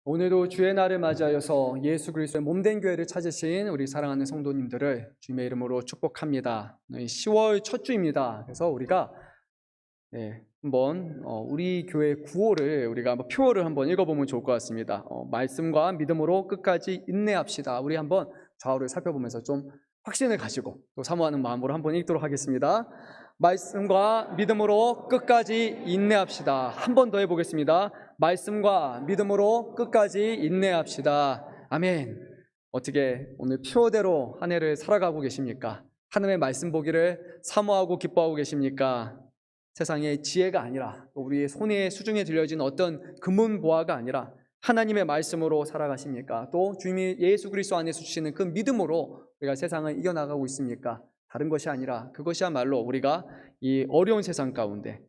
오늘도 주의 날을 맞이하여서 예수 그리스도의 몸된 교회를 찾으신 우리 사랑하는 성도님들을 주님의 이름으로 축복합니다. 10월 첫 주입니다. 그래서 우리가 한번 우리 교회 구호를 우리가 한번 표어를 한번 읽어보면 좋을 것 같습니다. 말씀과 믿음으로 끝까지 인내합시다. 우리 한번 좌우를 살펴보면서 좀 확신을 가지고 또 사모하는 마음으로 한번 읽도록 하겠습니다. 말씀과 믿음으로 끝까지 인내합시다. 한 번 더 해보겠습니다. 말씀과 믿음으로 끝까지 인내합시다. 아멘. 어떻게 오늘 표대로 한 해를 살아가고 계십니까? 하나님의 말씀 보기를 사모하고 기뻐하고 계십니까? 세상의 지혜가 아니라 우리의 손에 수중에 들려진 어떤 금은보화가 아니라 하나님의 말씀으로 살아가십니까? 또 주님이 예수 그리스도 안에서 주시는 그 믿음으로 우리가 세상을 이겨나가고 있습니까? 다른 것이 아니라 그것이야말로 우리가 이 어려운 세상 가운데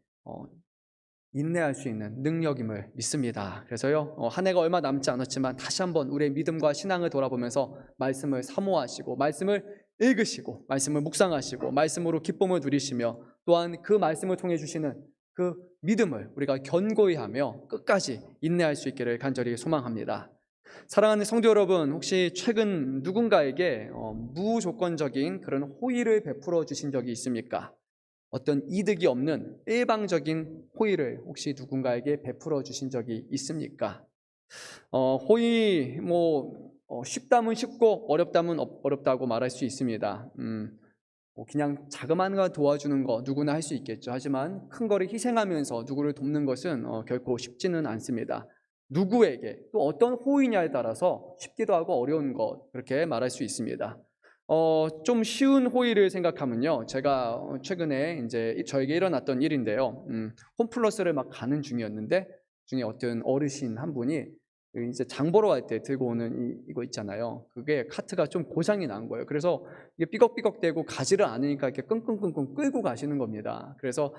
인내할 수 있는 능력임을 믿습니다. 그래서요, 한 해가 얼마 남지 않았지만 다시 한번 우리의 믿음과 신앙을 돌아보면서 말씀을 사모하시고 말씀을 읽으시고 말씀을 묵상하시고 말씀으로 기쁨을 누리시며 또한 그 말씀을 통해 주시는 그 믿음을 우리가 견고히 하며 끝까지 인내할 수 있기를 간절히 소망합니다. 사랑하는 성도 여러분, 혹시 최근 누군가에게 무조건적인 그런 호의를 베풀어 주신 적이 있습니까? 어떤 이득이 없는 일방적인 호의를 혹시 누군가에게 베풀어 주신 적이 있습니까? 호의 쉽다면 쉽고 어렵다면 어렵다고 말할 수 있습니다. 그냥 자그마한 거 도와주는 거 누구나 할 수 있겠죠. 하지만 큰 거를 희생하면서 누구를 돕는 것은 결코 쉽지는 않습니다. 누구에게 또 어떤 호의냐에 따라서 쉽기도 하고 어려운 것, 그렇게 말할 수 있습니다. 좀 쉬운 호의를 생각하면요, 제가 최근에 이제 저에게 일어났던 일인데요. 홈플러스를 막 가는 중이었는데 중에 어떤 어르신 한 분이 이제 장 보러 갈 때 들고 오는 이거 있잖아요. 그게 카트가 좀 고장이 난 거예요. 그래서 이게 삐걱삐걱대고 가지를 않으니까 이렇게 끙끙끙끙 끌고 가시는 겁니다. 그래서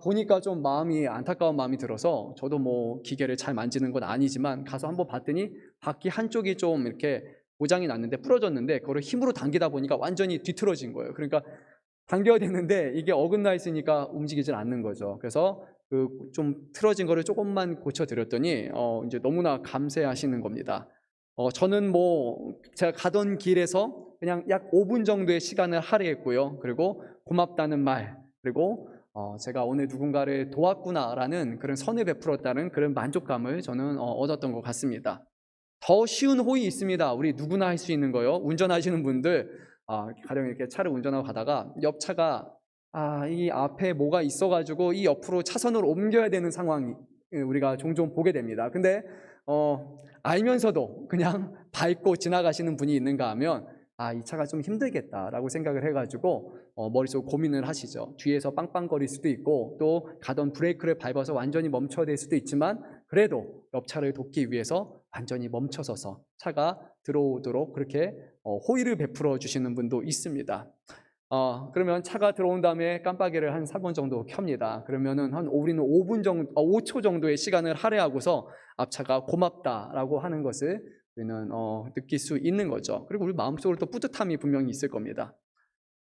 보니까 좀 마음이 안타까운 마음이 들어서 저도 뭐 기계를 잘 만지는 건 아니지만 가서 한번 봤더니 바퀴 한쪽이 좀 이렇게 고장이 났는데 부러졌는데 그거를 힘으로 당기다 보니까 완전히 뒤틀어진 거예요. 그러니까 당겨야 되는데 이게 어긋나 있으니까 움직이질 않는 거죠. 그래서 그 좀 틀어진 거를 조금만 고쳐드렸더니 이제 너무나 감사하시는 겁니다. 저는 제가 가던 길에서 그냥 약 5분 정도의 시간을 할애했고요. 그리고 고맙다는 말, 그리고 제가 오늘 누군가를 도왔구나라는 그런 선을 베풀었다는 그런 만족감을 저는 얻었던 것 같습니다. 더 쉬운 호의 있습니다. 우리 누구나 할 수 있는 거요. 운전하시는 분들, 가령 이렇게 차를 운전하고 가다가 옆 차가 이 앞에 뭐가 있어가지고 이 옆으로 차선을 옮겨야 되는 상황이 우리가 종종 보게 됩니다. 근데 알면서도 그냥 밟고 지나가시는 분이 있는가 하면 이 차가 좀 힘들겠다라고 생각을 해가지고 머릿속 고민을 하시죠. 뒤에서 빵빵거릴 수도 있고 또 가던 브레이크를 밟아서 완전히 멈춰야 될 수도 있지만 그래도 옆 차를 돕기 위해서 완전히 멈춰서서 차가 들어오도록 그렇게 호의를 베풀어 주시는 분도 있습니다. 그러면 차가 들어온 다음에 깜빡이를 한 3번 정도 켭니다. 그러면은 우리는 5초 정도의 시간을 할애하고서 앞차가 고맙다라고 하는 것을 우리는 느낄 수 있는 거죠. 그리고 우리 마음속으로 또 뿌듯함이 분명히 있을 겁니다.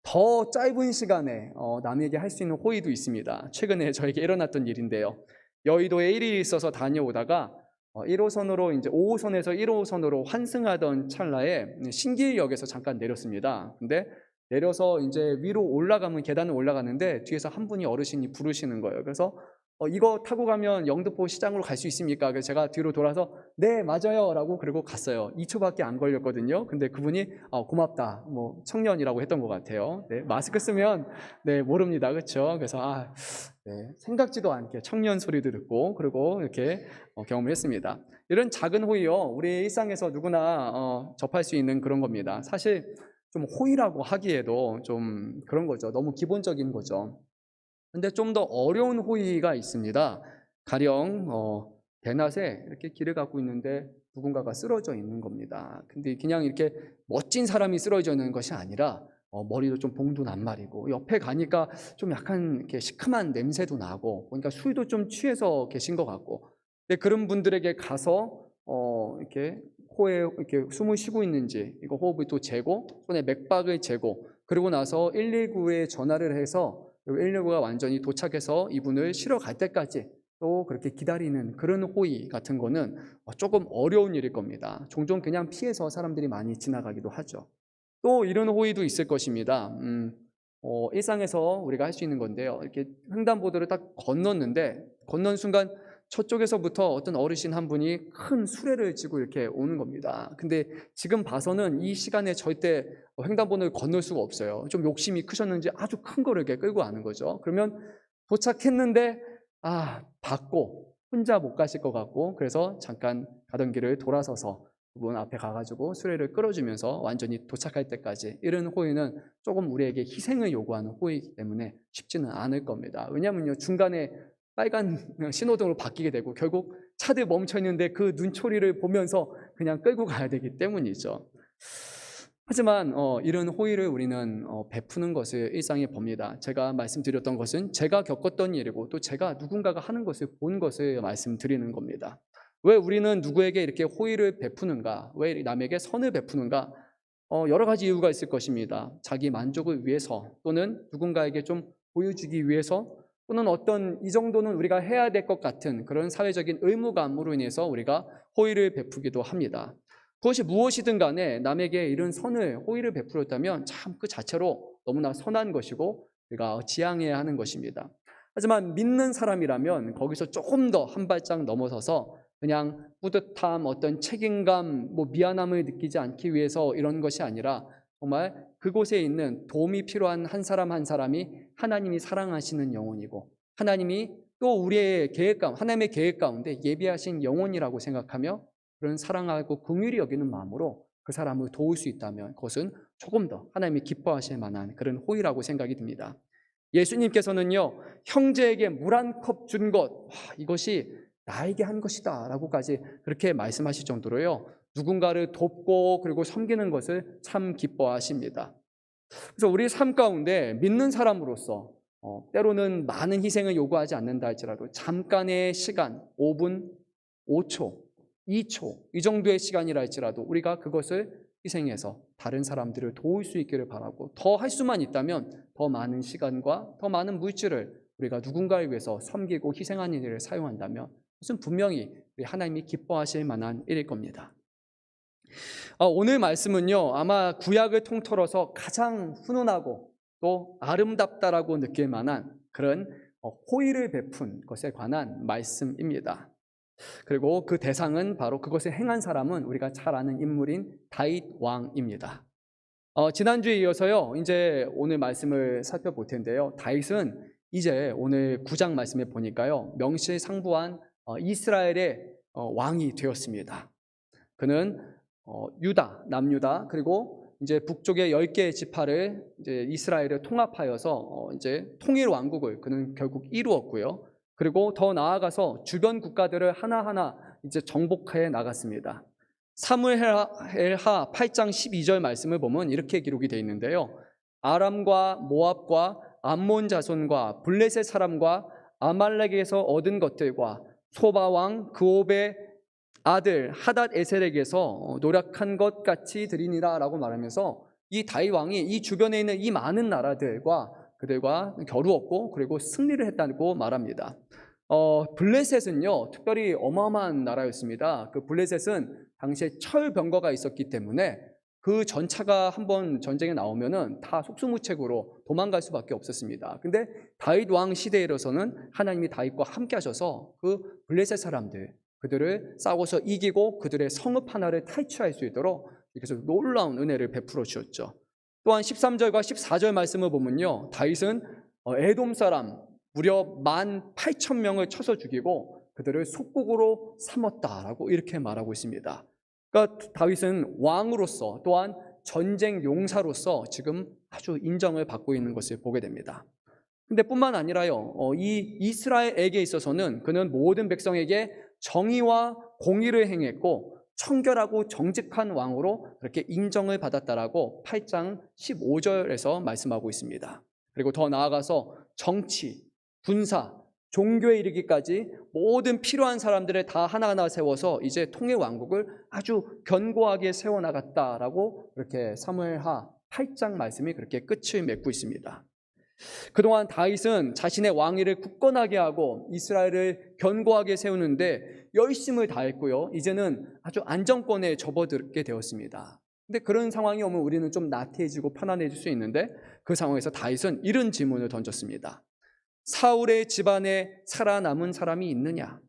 더 짧은 시간에 남에게 할 수 있는 호의도 있습니다. 최근에 저에게 일어났던 일인데요. 여의도에 일이 있어서 다녀오다가 1호선으로 이제 5호선에서 1호선으로 환승하던 찰나에 신길역에서 잠깐 내렸습니다. 근데 내려서 이제 위로 올라가면 계단을 올라가는데 뒤에서 한 분이 어르신이 부르시는 거예요. 그래서 이거 타고 가면 영등포 시장으로 갈 수 있습니까? 그래서 제가 뒤로 돌아서 네 맞아요 라고 그러고 갔어요. 2초밖에 안 걸렸거든요. 근데 그분이 고맙다, 청년이라고 했던 것 같아요. 네, 마스크 쓰면 모릅니다, 그렇죠? 그래서 생각지도 않게 청년 소리도 듣고 그리고 이렇게 경험을 했습니다. 이런 작은 호의요, 우리 일상에서 누구나 접할 수 있는 그런 겁니다. 사실 좀 호의라고 하기에도 좀 그런 거죠. 너무 기본적인 거죠. 근데 좀 더 어려운 호의가 있습니다. 가령 대낮에 이렇게 길을 가고 있는데 누군가가 쓰러져 있는 겁니다. 근데 그냥 이렇게 멋진 사람이 쓰러져 있는 것이 아니라 머리도 좀 봉도 난말이고 옆에 가니까 좀 약간 이렇게 시큼한 냄새도 나고 그러니까 술도 좀 취해서 계신 것 같고, 근데 그런 분들에게 가서 이렇게 코에 이렇게 숨을 쉬고 있는지 이거 호흡을 또 재고 손에 맥박을 재고 그리고 나서 119에 전화를 해서 119가 완전히 도착해서 이분을 실어 갈 때까지 또 그렇게 기다리는 그런 호의 같은 거는 조금 어려운 일일 겁니다. 종종 그냥 피해서 사람들이 많이 지나가기도 하죠. 또 이런 호의도 있을 것입니다. 일상에서 우리가 할 수 있는 건데요. 이렇게 횡단보도를 딱 건넌 순간 저쪽에서부터 어떤 어르신 한 분이 큰 수레를 쥐고 이렇게 오는 겁니다. 근데 지금 봐서는 이 시간에 절대 횡단보도를 건널 수가 없어요. 좀 욕심이 크셨는지 아주 큰 거를 이렇게 끌고 가는 거죠. 그러면 도착했는데 받고 혼자 못 가실 것 같고, 그래서 잠깐 가던 길을 돌아서서 그분 앞에 가가지고 수레를 끌어주면서 완전히 도착할 때까지, 이런 호의는 조금 우리에게 희생을 요구하는 호의이기 때문에 쉽지는 않을 겁니다. 왜냐하면요, 중간에 빨간 신호등으로 바뀌게 되고 결국 차들 멈춰 있는데 그 눈초리를 보면서 그냥 끌고 가야 되기 때문이죠. 하지만 이런 호의를 우리는 베푸는 것을 일상에 봅니다. 제가 말씀드렸던 것은 제가 겪었던 일이고, 또 제가 누군가가 하는 것을 본 것을 말씀드리는 겁니다. 왜 우리는 누구에게 이렇게 호의를 베푸는가? 왜 남에게 선을 베푸는가? 여러 가지 이유가 있을 것입니다. 자기 만족을 위해서, 또는 누군가에게 좀 보여주기 위해서, 또는 어떤 이 정도는 우리가 해야 될 것 같은 그런 사회적인 의무감으로 인해서 우리가 호의를 베푸기도 합니다. 그것이 무엇이든 간에 남에게 이런 호의를 베풀었다면 참 그 자체로 너무나 선한 것이고 우리가 지향해야 하는 것입니다. 하지만 믿는 사람이라면 거기서 조금 더 한 발짝 넘어서서 그냥 뿌듯함, 어떤 책임감, 미안함을 느끼지 않기 위해서 이런 것이 아니라 정말 그곳에 있는 도움이 필요한 한 사람 한 사람이 하나님이 사랑하시는 영혼이고, 하나님이 또 우리의 하나님의 계획 가운데 예비하신 영혼이라고 생각하며 그런 사랑하고 긍휼히 여기는 마음으로 그 사람을 도울 수 있다면 그것은 조금 더 하나님이 기뻐하실 만한 그런 호의라고 생각이 듭니다. 예수님께서는요, 형제에게 물 한 컵 준 것, 이것이 나에게 한 것이다 라고까지 그렇게 말씀하실 정도로요, 누군가를 돕고 그리고 섬기는 것을 참 기뻐하십니다. 그래서 우리 삶 가운데 믿는 사람으로서 때로는 많은 희생을 요구하지 않는다 할지라도 잠깐의 시간, 5분, 5초, 2초 이 정도의 시간이라 할지라도 우리가 그것을 희생해서 다른 사람들을 도울 수 있기를 바라고, 더 할 수만 있다면 더 많은 시간과 더 많은 물질을 우리가 누군가를 위해서 섬기고 희생하는 일을 사용한다면 그것은 분명히 우리 하나님이 기뻐하실 만한 일일 겁니다. 오늘 말씀은요, 아마 구약을 통틀어서 가장 훈훈하고 또 아름답다라고 느낄 만한 그런 호의를 베푼 것에 관한 말씀입니다. 그리고 그 대상은 바로 그것을 행한 사람은 우리가 잘 아는 인물인 다윗 왕입니다. 지난주에 이어서요, 이제 오늘 말씀을 살펴볼 텐데요, 다윗은 이제 오늘 9장 말씀에 보니까요, 명실상부한 이스라엘의 왕이 되었습니다. 그는 남유다, 그리고 이제 북쪽의 10개의 지파를 이제 이스라엘에 통합하여서 이제 통일 왕국을 그는 결국 이루었고요. 그리고 더 나아가서 주변 국가들을 하나하나 이제 정복해 나갔습니다. 사무엘하 8장 12절 말씀을 보면 이렇게 기록이 되어 있는데요, 아람과 모압과 암몬 자손과 블레셋 사람과 아말렉에서 얻은 것들과 소바 왕 그옵의 아들 하닷 에셀에게서 노력한 것 같이 드리니라 라고 말하면서 이 다윗 왕이 이 주변에 있는 이 많은 나라들과 그들과 겨루었고 그리고 승리를 했다고 말합니다. 블레셋은요, 특별히 어마어마한 나라였습니다. 그 블레셋은 당시에 철병거가 있었기 때문에 그 전차가 한번 전쟁에 나오면은 다 속수무책으로 도망갈 수밖에 없었습니다. 근데 다윗 왕 시대에서는 하나님이 다윗과 함께 하셔서 그 블레셋 사람들, 그들을 싸워서 이기고 그들의 성읍 하나를 탈취할 수 있도록 이렇게 해서 놀라운 은혜를 베풀어 주었죠. 또한 13절과 14절 말씀을 보면요, 다윗은 에돔 사람 무려 18,000명을 쳐서 죽이고 그들을 속국으로 삼았다라고 이렇게 말하고 있습니다. 그러니까 다윗은 왕으로서 또한 전쟁 용사로서 지금 아주 인정을 받고 있는 것을 보게 됩니다. 근데 뿐만 아니라요, 이 이스라엘에게 있어서는 그는 모든 백성에게 정의와 공의를 행했고 청결하고 정직한 왕으로 그렇게 인정을 받았다라고 8장 15절에서 말씀하고 있습니다. 그리고 더 나아가서 정치, 군사, 종교에 이르기까지 모든 필요한 사람들을 다 하나하나 세워서 이제 통일 왕국을 아주 견고하게 세워나갔다라고 그렇게 사무엘하 8장 말씀이 그렇게 끝을 맺고 있습니다. 그동안 다윗은 자신의 왕위를 굳건하게 하고 이스라엘을 견고하게 세우는데 열심을 다했고요. 이제는 아주 안정권에 접어들게 되었습니다. 근데 그런 상황이 오면 우리는 좀 나태해지고 편안해질 수 있는데 그 상황에서 다윗은 이런 질문을 던졌습니다. 사울의 집안에 살아남은 사람이 있느냐?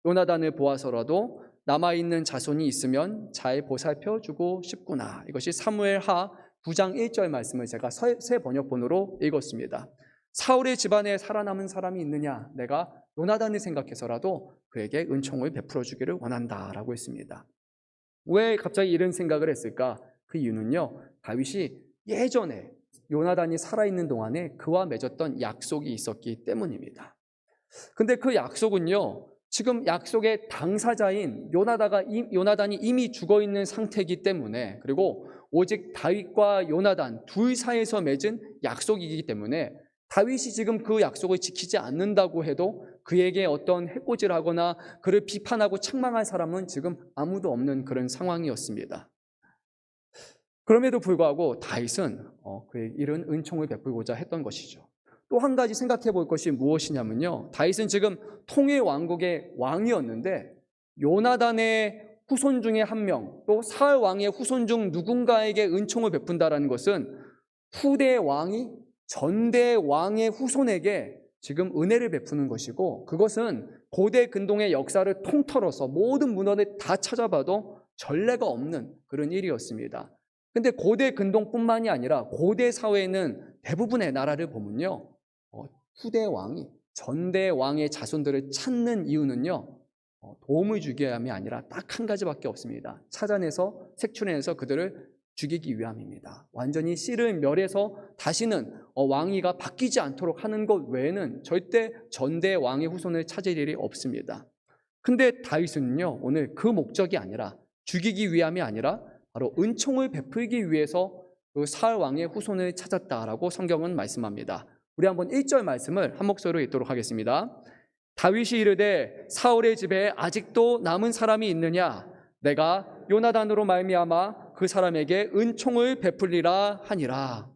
요나단을 보아서라도 남아있는 자손이 있으면 잘 보살펴주고 싶구나. 이것이 사무엘하 9장 1절 말씀을 제가 새 번역본으로 읽었습니다. 사울의 집안에 살아남은 사람이 있느냐? 내가 요나단을 생각해서라도 그에게 은총을 베풀어 주기를 원한다라고 했습니다. 왜 갑자기 이런 생각을 했을까? 그 이유는요, 다윗이 예전에 요나단이 살아있는 동안에 그와 맺었던 약속이 있었기 때문입니다. 근데 그 약속은요, 지금 약속의 당사자인 요나단이 이미 죽어있는 상태이기 때문에, 그리고 오직 다윗과 요나단 둘 사이에서 맺은 약속이기 때문에 다윗이 지금 그 약속을 지키지 않는다고 해도 그에게 어떤 해코지를 하거나 그를 비판하고 책망할 사람은 지금 아무도 없는 그런 상황이었습니다. 그럼에도 불구하고 다윗은 그의 이런 은총을 베풀고자 했던 것이죠. 또 한 가지 생각해 볼 것이 무엇이냐면요, 다윗은 지금 통일 왕국의 왕이었는데 요나단의 후손 중에 한 명, 또 사울 왕의 후손 중 누군가에게 은총을 베푼다라는 것은 후대 왕이 전대 왕의 후손에게 지금 은혜를 베푸는 것이고, 그것은 고대 근동의 역사를 통틀어서 모든 문헌을 다 찾아봐도 전례가 없는 그런 일이었습니다. 근데 고대 근동뿐만이 아니라 고대 사회에는 대부분의 나라를 보면요, 후대 왕이 전대 왕의 자손들을 찾는 이유는요, 도움을 주기 위함이 아니라 딱 한 가지밖에 없습니다. 찾아내서 색출해내서 그들을 죽이기 위함입니다. 완전히 씨를 멸해서 다시는 왕위가 바뀌지 않도록 하는 것 외에는 절대 전대 왕의 후손을 찾을 일이 없습니다. 근데 다윗은요, 오늘 그 목적이 아니라, 죽이기 위함이 아니라 바로 은총을 베풀기 위해서 그 사울 왕의 후손을 찾았다라고 성경은 말씀합니다. 우리 한번 1절 말씀을 한 목소리로 읽도록 하겠습니다. 다윗이 이르되 사울의 집에 아직도 남은 사람이 있느냐? 내가 요나단으로 말미암아 그 사람에게 은총을 베풀리라 하니라.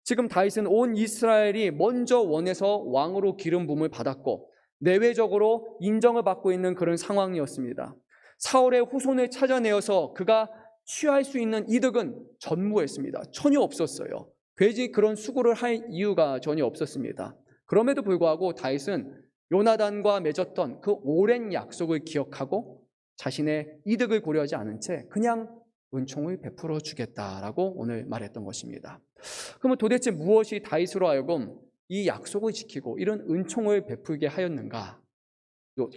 지금 다윗은 온 이스라엘이 먼저 원해서 왕으로 기름 부음을 받았고 내외적으로 인정을 받고 있는 그런 상황이었습니다. 사울의 후손을 찾아내어서 그가 취할 수 있는 이득은 전무했습니다. 전혀 없었어요. 괜히 그런 수고를 할 이유가 전혀 없었습니다. 그럼에도 불구하고 다윗은 요나단과 맺었던 그 오랜 약속을 기억하고 자신의 이득을 고려하지 않은 채 그냥 은총을 베풀어 주겠다라고 오늘 말했던 것입니다. 그러면 도대체 무엇이 다윗으로 하여금 이 약속을 지키고 이런 은총을 베풀게 하였는가?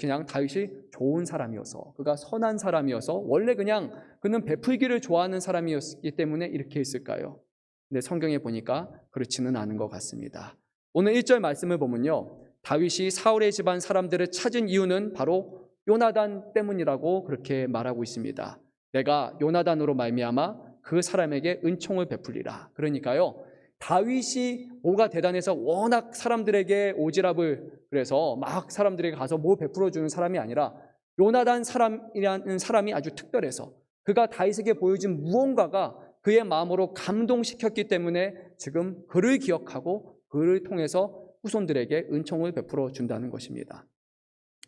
그냥 다윗이 좋은 사람이어서, 그가 선한 사람이어서, 원래 그냥 그는 베풀기를 좋아하는 사람이었기 때문에 이렇게 했을까요? 근데 성경에 보니까 그렇지는 않은 것 같습니다. 오늘 1절 말씀을 보면요, 다윗이 사울의 집안 사람들을 찾은 이유는 바로 요나단 때문이라고 그렇게 말하고 있습니다. 내가 요나단으로 말미암아 그 사람에게 은총을 베풀리라. 그러니까요, 다윗이 뭐가 대단해서 워낙 사람들에게 오지랖을 그래서 막 사람들에게 가서 뭐 베풀어 주는 사람이 아니라 요나단 사람이라는 사람이 아주 특별해서 그가 다윗에게 보여준 무언가가 그의 마음으로 감동시켰기 때문에 지금 그를 기억하고 그를 통해서 후손들에게 은총을 베풀어 준다는 것입니다.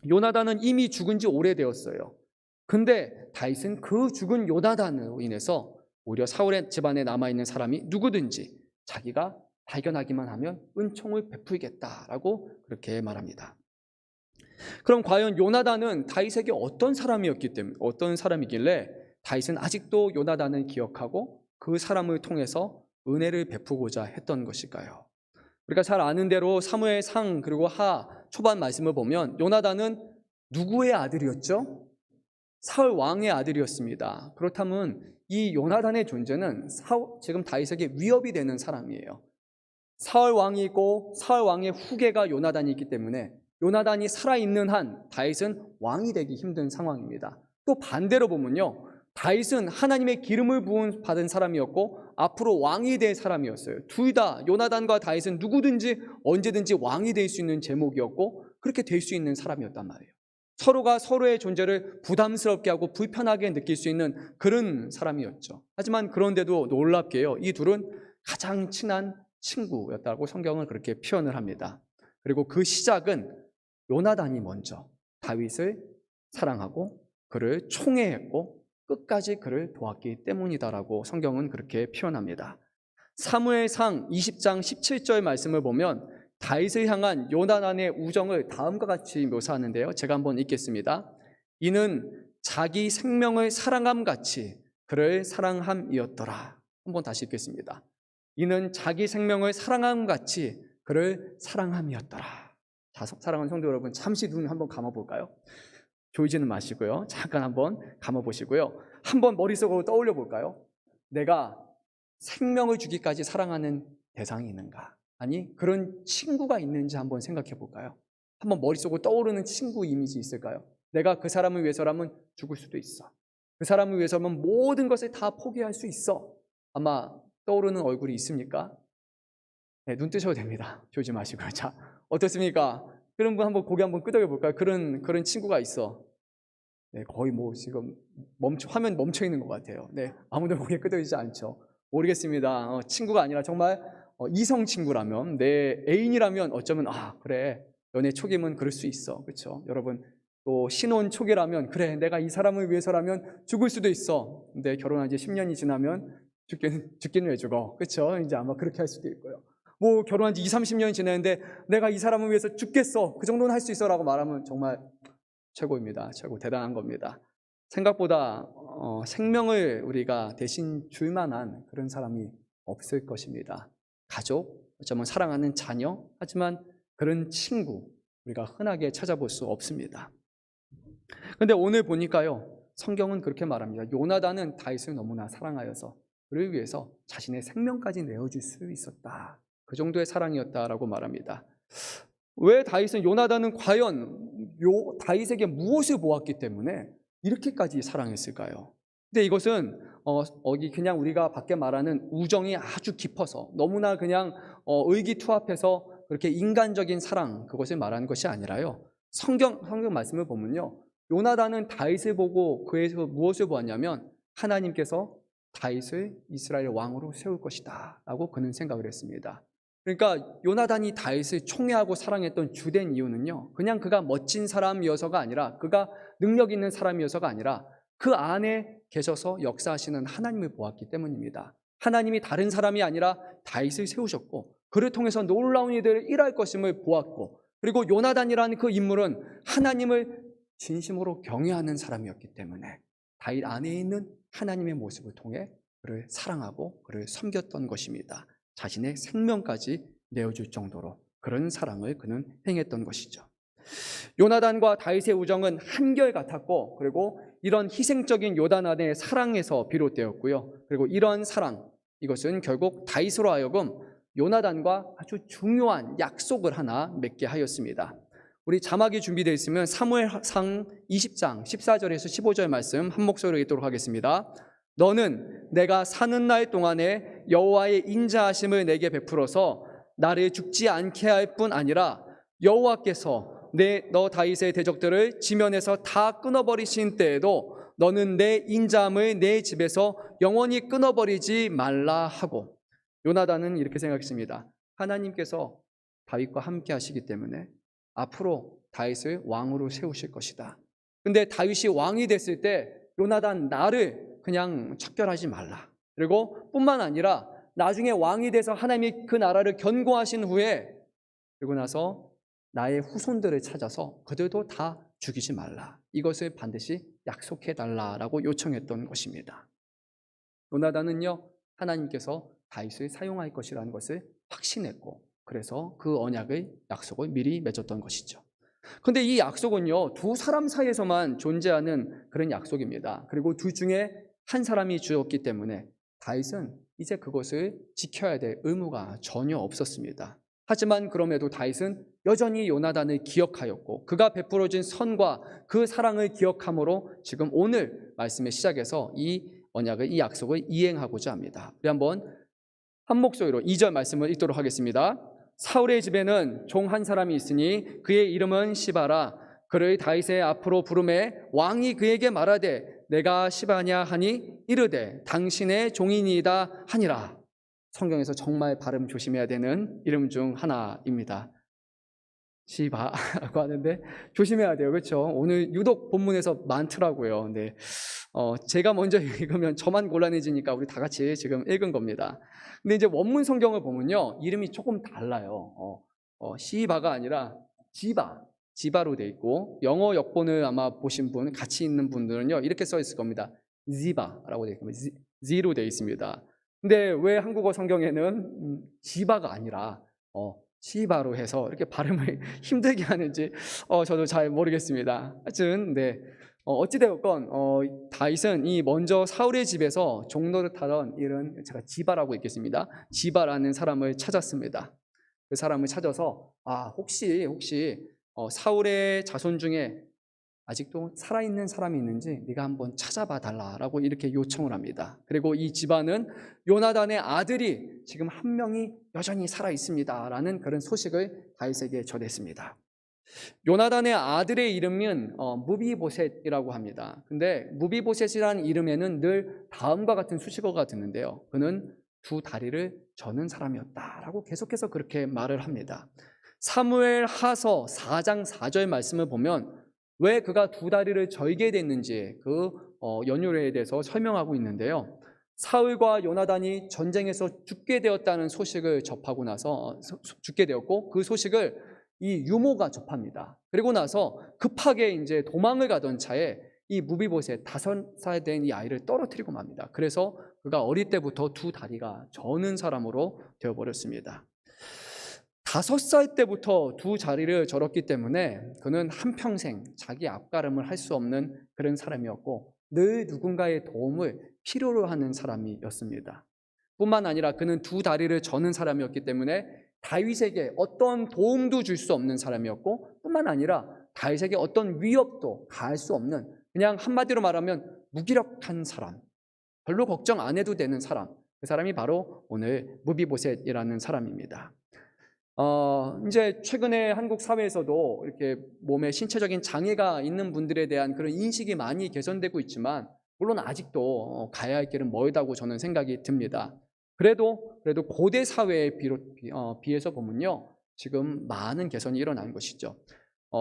요나단은 이미 죽은 지 오래되었어요. 근데 다윗은 그 죽은 요나단으로 인해서 오히려 사울의 집안에 남아있는 사람이 누구든지 자기가 발견하기만 하면 은총을 베풀겠다라고 그렇게 말합니다. 그럼 과연 요나단은 다윗에게 어떤 사람이길래 다윗은 아직도 요나단을 기억하고 그 사람을 통해서 은혜를 베푸고자 했던 것일까요? 우리가 잘 아는 대로 사무엘상 그리고 하 초반 말씀을 보면 요나단은 누구의 아들이었죠? 사울 왕의 아들이었습니다. 그렇다면 이 요나단의 존재는 지금 다윗에게 위협이 되는 사람이에요. 사울 왕이 있고 사울 왕의 후계가 요나단이 있기 때문에 요나단이 살아있는 한 다윗은 왕이 되기 힘든 상황입니다. 또 반대로 보면요, 다윗은 하나님의 기름을 부은 받은 사람이었고 앞으로 왕이 될 사람이었어요. 둘 다 요나단과 다윗은 누구든지 언제든지 왕이 될 수 있는 제목이었고 그렇게 될 수 있는 사람이었단 말이에요. 서로가 서로의 존재를 부담스럽게 하고 불편하게 느낄 수 있는 그런 사람이었죠. 하지만 그런데도 놀랍게요, 이 둘은 가장 친한 친구였다고 성경은 그렇게 표현을 합니다. 그리고 그 시작은 요나단이 먼저 다윗을 사랑하고 그를 총애했고 끝까지 그를 도왔기 때문이다라고 성경은 그렇게 표현합니다. 사무엘상 20장 17절 말씀을 보면 다윗을 향한 요나단의 우정을 다음과 같이 묘사하는데요. 제가 한번 읽겠습니다. 이는 자기 생명을 사랑함 같이 그를 사랑함이었더라. 한번 다시 읽겠습니다. 이는 자기 생명을 사랑함 같이 그를 사랑함이었더라. 자, 사랑하는 성도 여러분, 잠시 눈 한번 감아볼까요? 졸지는 마시고요. 잠깐 한번 감아보시고요. 한번 머릿속으로 떠올려 볼까요? 내가 생명을 주기까지 사랑하는 대상이 있는가? 아니, 그런 친구가 있는지 한번 생각해 볼까요? 한번 머릿속으로 떠오르는 친구 이미지 있을까요? 내가 그 사람을 위해서라면 죽을 수도 있어. 그 사람을 위해서라면 모든 것을 다 포기할 수 있어. 아마 떠오르는 얼굴이 있습니까? 네, 눈 뜨셔도 됩니다. 졸지 마시고요. 자, 어떻습니까? 그런 분 한번 고개 한번 끄덕여 볼까요? 그런 친구가 있어. 네, 거의 뭐 지금 화면 멈춰 있는 것 같아요. 네, 아무도 고개 끄덕이지 않죠. 모르겠습니다. 친구가 아니라 정말 이성 친구라면, 내 애인이라면 어쩌면 그래, 연애 초기면 그럴 수 있어. 그렇죠? 여러분, 또 신혼 초기라면 그래, 내가 이 사람을 위해서라면 죽을 수도 있어. 근데 결혼한 지 10년이 지나면 죽기는 왜 죽어? 그렇죠? 이제 아마 그렇게 할 수도 있고요. 뭐 결혼한 지 20, 30년이 지났는데 내가 이 사람을 위해서 죽겠어. 그 정도는 할 수 있어라고 말하면 정말 최고입니다. 최고 대단한 겁니다. 생각보다 생명을 우리가 대신 줄 만한 그런 사람이 없을 것입니다. 가족, 어쩌면 사랑하는 자녀, 하지만 그런 친구 우리가 흔하게 찾아볼 수 없습니다. 그런데 오늘 보니까요, 성경은 그렇게 말합니다. 요나단은 다윗을 너무나 사랑하여서 그를 위해서 자신의 생명까지 내어줄 수 있었다. 그 정도의 사랑이었다라고 말합니다. 왜 요나단은 과연 다윗에게 무엇을 보았기 때문에 이렇게까지 사랑했을까요? 근데 이것은 그냥 우리가 밖에 말하는 우정이 아주 깊어서 너무나 그냥 의기투합해서 그렇게 인간적인 사랑, 그것을 말하는 것이 아니라요, 성경 말씀을 보면요, 요나단은 다윗을 보고 그에서 무엇을 보았냐면 하나님께서 다윗을 이스라엘 왕으로 세울 것이다 라고 그는 생각을 했습니다. 그러니까 요나단이 다윗을 총애하고 사랑했던 주된 이유는요, 그냥 그가 멋진 사람이어서가 아니라, 그가 능력 있는 사람이어서가 아니라 그 안에 계셔서 역사하시는 하나님을 보았기 때문입니다. 하나님이 다른 사람이 아니라 다윗을 세우셨고 그를 통해서 놀라운 일들을 일할 것임을 보았고, 그리고 요나단이라는 그 인물은 하나님을 진심으로 경외하는 사람이었기 때문에 다윗 안에 있는 하나님의 모습을 통해 그를 사랑하고 그를 섬겼던 것입니다. 자신의 생명까지 내어줄 정도로 그런 사랑을 그는 행했던 것이죠. 요나단과 다윗의 우정은 한결같았고, 그리고 이런 희생적인 요나단의 사랑에서 비롯되었고요. 그리고 이런 사랑, 이것은 결국 다윗으로 하여금 요나단과 아주 중요한 약속을 하나 맺게 하였습니다. 우리 자막이 준비되어 있으면 사무엘상 20장 14절에서 15절 말씀 한 목소리로 읽도록 하겠습니다. 너는 내가 사는 날 동안에 여호와의 인자하심을 내게 베풀어서 나를 죽지 않게 할 뿐 아니라 여호와께서 너 다윗의 대적들을 지면에서 다 끊어버리신 때에도 너는 내 인자함을 내 집에서 영원히 끊어버리지 말라 하고, 요나단은 이렇게 생각했습니다. 하나님께서 다윗과 함께 하시기 때문에 앞으로 다윗을 왕으로 세우실 것이다. 근데 다윗이 왕이 됐을 때 요나단, 나를 그냥 척결하지 말라. 그리고 뿐만 아니라 나중에 왕이 돼서 하나님이 그 나라를 견고하신 후에, 그리고 나서 나의 후손들을 찾아서 그들도 다 죽이지 말라. 이것을 반드시 약속해 달라라고 요청했던 것입니다. 요나단은요, 하나님께서 다윗을 사용할 것이라는 것을 확신했고, 그래서 그 약속을 미리 맺었던 것이죠. 그런데 이 약속은요, 두 사람 사이에서만 존재하는 그런 약속입니다. 그리고 둘 중에 한 사람이 주었기 때문에 다윗은 이제 그것을 지켜야 될 의무가 전혀 없었습니다. 하지만 그럼에도 다윗은 여전히 요나단을 기억하였고, 그가 베풀어준 선과 그 사랑을 기억함으로 지금 오늘 말씀의 시작에서 이 약속을 이행하고자 합니다. 우리 한번 한 목소리로 2절 말씀을 읽도록 하겠습니다. 사울의 집에는 종 한 사람이 있으니 그의 이름은 시바라. 그를 다윗의 앞으로 부르매 왕이 그에게 말하되 내가 시바냐 하니 이르되 당신의 종이니이다 하니라. 성경에서 정말 발음 조심해야 되는 이름 중 하나입니다. 시바라고 하는데 조심해야 돼요. 그렇죠? 오늘 유독 본문에서 많더라고요. 근데 제가 먼저 읽으면 저만 곤란해지니까 우리 다 같이 지금 읽은 겁니다. 근데 이제 원문 성경을 보면요, 이름이 조금 달라요. 시바가 아니라 지바로 돼 있고, 영어 역본을 아마 보신 분, 같이 있는 분들은요, 이렇게 써 있을 겁니다. 지바라고 돼 있습니다. 지로 돼 있습니다. 근데 왜 한국어 성경에는 지바가 아니라 시바로 해서 이렇게 발음을 힘들게 하는지 저도 잘 모르겠습니다. 하여튼 네, 어찌되었건 다윗은 이 먼저 사울의 집에서 종로를 타던 이런, 제가 지바라고 읽겠습니다. 지바라는 사람을 찾았습니다. 그 사람을 찾아서 혹시 사울의 자손 중에 아직도 살아있는 사람이 있는지 네가 한번 찾아봐 달라라고 이렇게 요청을 합니다. 그리고 이 집안은 요나단의 아들이 지금 한 명이 여전히 살아있습니다 라는 그런 소식을 다윗에게 전했습니다. 요나단의 아들의 이름은 무비보셋이라고 합니다. 근데 무비보셋이라는 이름에는 늘 다음과 같은 수식어가 듣는데요, 그는 두 다리를 저는 사람이었다라고 계속해서 그렇게 말을 합니다. 사무엘 하서 4장 4절 말씀을 보면 왜 그가 두 다리를 절게 됐는지 그 연유에 대해서 설명하고 있는데요, 사울과 요나단이 전쟁에서 죽게 되었다는 소식을 접하고 나서 죽게 되었고, 그 소식을 이 유모가 접합니다. 그리고 나서 급하게 이제 도망을 가던 차에 이 무비보셋 5살 된 이 아이를 떨어뜨리고 맙니다. 그래서 그가 어릴 때부터 두 다리가 저는 사람으로 되어버렸습니다. 5살 때부터 두 다리를 절었기 때문에 그는 한평생 자기 앞가림을 할 수 없는 그런 사람이었고, 늘 누군가의 도움을 필요로 하는 사람이었습니다. 뿐만 아니라 그는 두 다리를 저는 사람이었기 때문에 다윗에게 어떤 도움도 줄 수 없는 사람이었고, 뿐만 아니라 다윗에게 어떤 위협도 가할 수 없는, 그냥 한마디로 말하면 무기력한 사람, 별로 걱정 안 해도 되는 사람, 그 사람이 바로 오늘 무비보셋이라는 사람입니다. 이제 최근에 한국 사회에서도 이렇게 몸에 신체적인 장애가 있는 분들에 대한 그런 인식이 많이 개선되고 있지만, 물론 아직도 가야 할 길은 멀다고 저는 생각이 듭니다. 그래도 고대 사회에 비해서 보면요, 지금 많은 개선이 일어난 것이죠.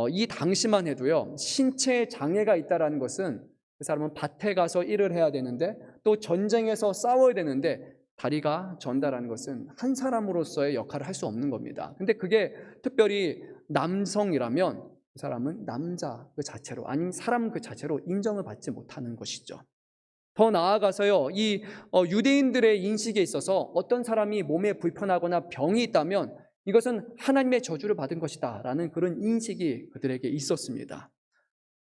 이 당시만 해도요, 신체 장애가 있다라는 것은 그 사람은 밭에 가서 일을 해야 되는데, 또 전쟁에서 싸워야 되는데, 다리가 전다라는 것은 한 사람으로서의 역할을 할 수 없는 겁니다. 근데 그게 특별히 남성이라면 그 사람은 남자 그 자체로, 아닌 사람 그 자체로 인정을 받지 못하는 것이죠. 더 나아가서요, 이 유대인들의 인식에 있어서 어떤 사람이 몸에 불편하거나 병이 있다면 이것은 하나님의 저주를 받은 것이다 라는 그런 인식이 그들에게 있었습니다.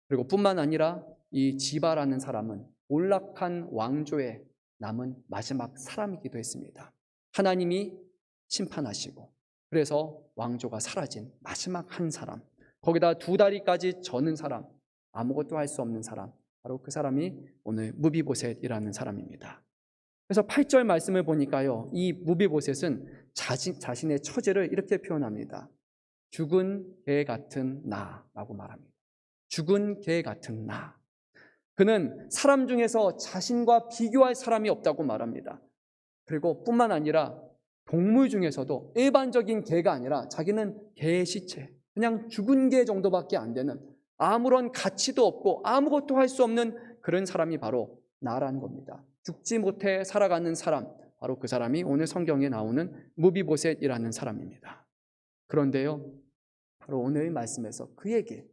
그리고 뿐만 아니라 이 지바라는 사람은 몰락한 왕조의 남은 마지막 사람이기도 했습니다. 하나님이 심판하시고 그래서 왕조가 사라진 마지막 한 사람, 거기다 두 다리까지 저는 사람, 아무것도 할 수 없는 사람, 바로 그 사람이 오늘 무비보셋이라는 사람입니다. 그래서 8절 말씀을 보니까요, 이 무비보셋은 자신의 처지를 이렇게 표현합니다. 죽은 개 같은 나라고 말합니다. 죽은 개 같은 나. 그는 사람 중에서 자신과 비교할 사람이 없다고 말합니다. 그리고 뿐만 아니라 동물 중에서도 일반적인 개가 아니라 자기는 개의 시체, 그냥 죽은 개 정도밖에 안 되는, 아무런 가치도 없고 아무것도 할 수 없는 그런 사람이 바로 나라는 겁니다. 죽지 못해 살아가는 사람, 바로 그 사람이 오늘 성경에 나오는 무비보셋이라는 사람입니다. 그런데요, 바로 오늘 말씀에서 그에게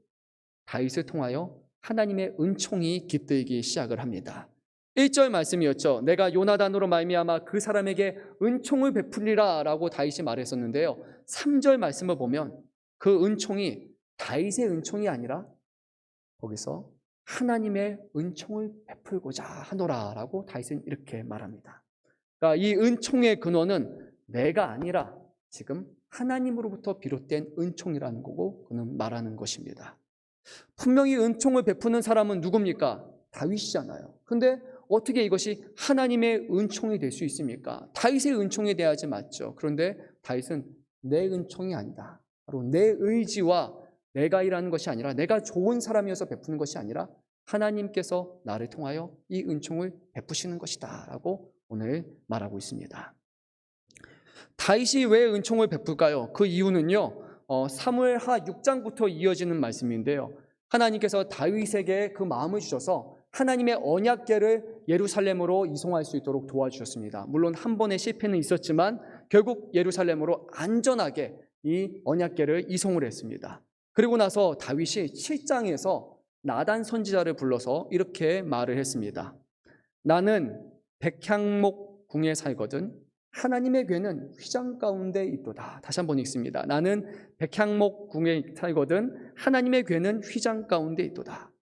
다윗을 통하여 하나님의 은총이 깃들기 시작을 합니다. 1절 말씀이었죠. 내가 요나단으로 말미암아 그 사람에게 은총을 베풀리라 라고 다윗이 말했었는데요, 3절 말씀을 보면 그 은총이 다윗의 은총이 아니라 거기서 하나님의 은총을 베풀고자 하노라 라고 다윗은 이렇게 말합니다. 그러니까 이 은총의 근원은 내가 아니라 지금 하나님으로부터 비롯된 은총이라는 거고, 그는 말하는 것입니다. 분명히 은총을 베푸는 사람은 누굽니까? 다윗이잖아요. 근데 어떻게 이것이 하나님의 은총이 될 수 있습니까? 다윗의 은총에 대하지 맞죠. 그런데 다윗은 내 은총이 아니다, 바로 내 의지와 내가 일하는 것이 아니라, 내가 좋은 사람이어서 베푸는 것이 아니라 하나님께서 나를 통하여 이 은총을 베푸시는 것이다 라고 오늘 말하고 있습니다. 다윗이 왜 은총을 베풀까요? 그 이유는요, 사무엘하 6장부터 이어지는 말씀인데요. 하나님께서 다윗에게 그 마음을 주셔서 하나님의 언약궤를 예루살렘으로 이송할 수 있도록 도와주셨습니다. 물론 한 번의 실패는 있었지만 결국 예루살렘으로 안전하게 이 언약궤를 이송을 했습니다. 그리고 나서 다윗이 7장에서 나단 선지자를 불러서 이렇게 말을 했습니다. 나는 백향목 궁에 살거든 하나님의 궤는 휘장 가운데 있도다. 다시 한번 읽습니다. 나는 백향목 궁에 살거든 하나님의 궤는 휘장 가운데 있도다.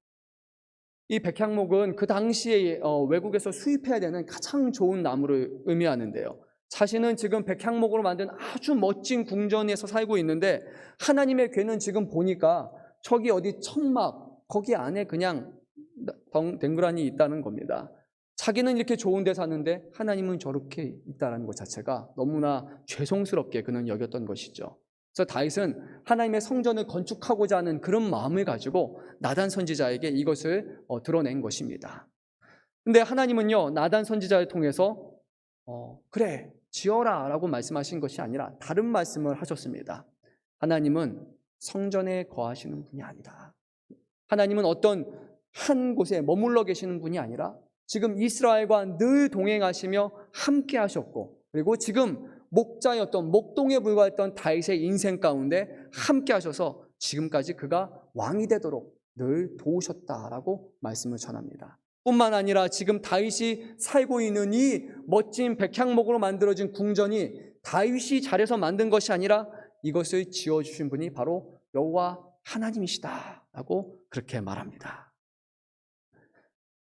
이 백향목은 그 당시에 외국에서 수입해야 되는 가장 좋은 나무를 의미하는데요. 자신은 지금 백향목으로 만든 아주 멋진 궁전에서 살고 있는데 하나님의 궤는 지금 보니까 저기 어디 천막 거기 안에 그냥 댕그라니 있다는 겁니다. 자기는 이렇게 좋은 데 사는데 하나님은 저렇게 있다는 것 자체가 너무나 죄송스럽게 그는 여겼던 것이죠. 그래서 다윗은 하나님의 성전을 건축하고자 하는 그런 마음을 가지고 나단 선지자에게 이것을 드러낸 것입니다. 근데 하나님은요, 나단 선지자를 통해서 그래 지어라 라고 말씀하신 것이 아니라 다른 말씀을 하셨습니다. 하나님은 성전에 거하시는 분이 아니다. 하나님은 어떤 한 곳에 머물러 계시는 분이 아니라 지금 이스라엘과 늘 동행하시며 함께 하셨고, 그리고 지금 목자였던 목동에 불과했던 다윗의 인생 가운데 함께 하셔서 지금까지 그가 왕이 되도록 늘 도우셨다라고 말씀을 전합니다. 뿐만 아니라 지금 다윗이 살고 있는 이 멋진 백향목으로 만들어진 궁전이 다윗이 잘해서 만든 것이 아니라 이것을 지어주신 분이 바로 여호와 하나님이시다라고 그렇게 말합니다.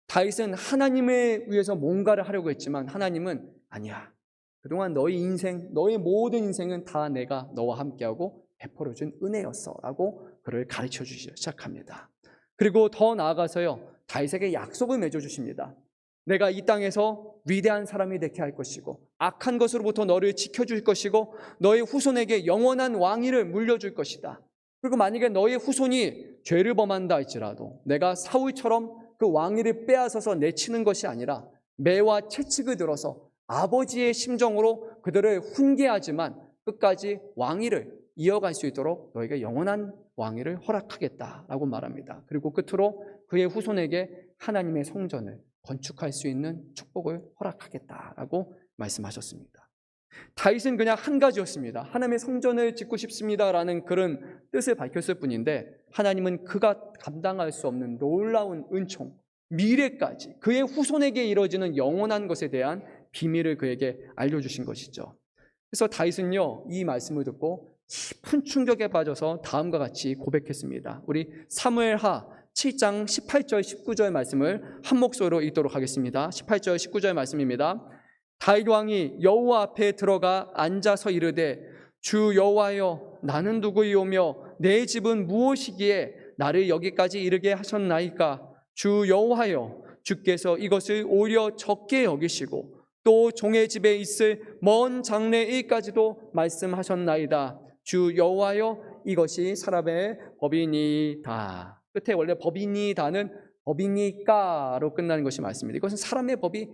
다윗은 하나님을 위해서 뭔가를 하려고 했지만 하나님은 아니야. 그동안 너의 인생, 너의 모든 인생은 다 내가 너와 함께하고 베풀어준 은혜였어 라고 그를 가르쳐 주시기 시작합니다. 그리고 더 나아가서요, 다윗에게 약속을 맺어주십니다. 내가 이 땅에서 위대한 사람이 되게 할 것이고 악한 것으로부터 너를 지켜줄 것이고 너의 후손에게 영원한 왕위를 물려줄 것이다. 그리고 만약에 너의 후손이 죄를 범한다 할지라도 내가 사울처럼 그 왕위를 빼앗아서 내치는 것이 아니라 매와 채찍을 들어서 아버지의 심정으로 그들을 훈계하지만 끝까지 왕위를 이어갈 수 있도록 너에게 영원한 왕위를 허락하겠다라고 말합니다. 그리고 끝으로 그의 후손에게 하나님의 성전을 건축할 수 있는 축복을 허락하겠다라고 말씀하셨습니다. 다윗은 그냥 한 가지였습니다. 하나님의 성전을 짓고 싶습니다라는 그런 뜻을 밝혔을 뿐인데 하나님은 그가 감당할 수 없는 놀라운 은총, 미래까지 그의 후손에게 이루어지는 영원한 것에 대한 비밀을 그에게 알려주신 것이죠. 그래서 다윗은요, 이 말씀을 듣고 깊은 충격에 빠져서 다음과 같이 고백했습니다. 우리 사무엘하 7장 18절 19절 말씀을 한 목소리로 읽도록 하겠습니다. 18절 19절 말씀입니다. 다윗 왕이 여호와 앞에 들어가 앉아서 이르되 주 여호와여 나는 누구이오며 내 집은 무엇이기에 나를 여기까지 이르게 하셨나이까. 주 여호와여 주께서 이것을 오히려 적게 여기시고 또 종의 집에 있을 먼 장래일까지도 말씀하셨나이다. 주 여호와여 이것이 사람의 법이니이다. 끝에 원래 법이니이다는 법이니까로 끝나는 것이 맞습니다. 이것은 사람의 법이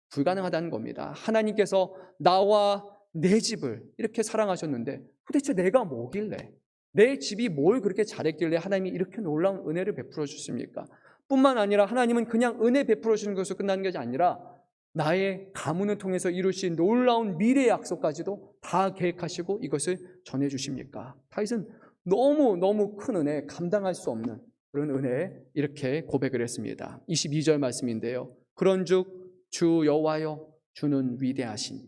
불가능하다는 겁니다. 하나님께서 나와 내 집을 이렇게 사랑하셨는데 도대체 내가 뭐길래, 내 집이 뭘 그렇게 잘했길래 하나님이 이렇게 놀라운 은혜를 베풀어 주십니까? 뿐만 아니라 하나님은 그냥 은혜 베풀어 주는 것으로 끝나는 것이 아니라 나의 가문을 통해서 이루신 놀라운 미래의 약속까지도 다 계획하시고 이것을 전해 주십니까? 다윗은 너무 큰 은혜, 감당할 수 없는 그런 은혜에 이렇게 고백을 했습니다. 22절 말씀인데요. 그런즉 주 여호와여 주는 위대하시니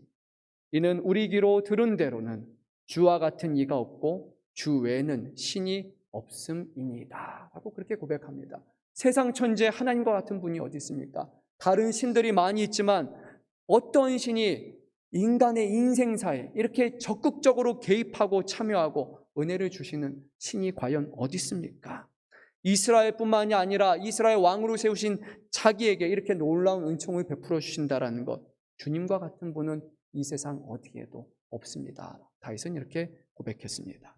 이는 우리 귀로 들은 대로는 주와 같은 이가 없고 주 외에는 신이 없음이니이다 라고 그렇게 고백합니다. 세상 천지에 하나님과 같은 분이 어디 있습니까? 다른 신들이 많이 있지만 어떤 신이 인간의 인생사에 이렇게 적극적으로 개입하고 참여하고 은혜를 주시는 신이 과연 어디 있습니까? 이스라엘뿐만이 아니라 이스라엘 왕으로 세우신 자기에게 이렇게 놀라운 은총을 베풀어 주신다라는 것, 주님과 같은 분은 이 세상 어디에도 없습니다. 다윗은 이렇게 고백했습니다.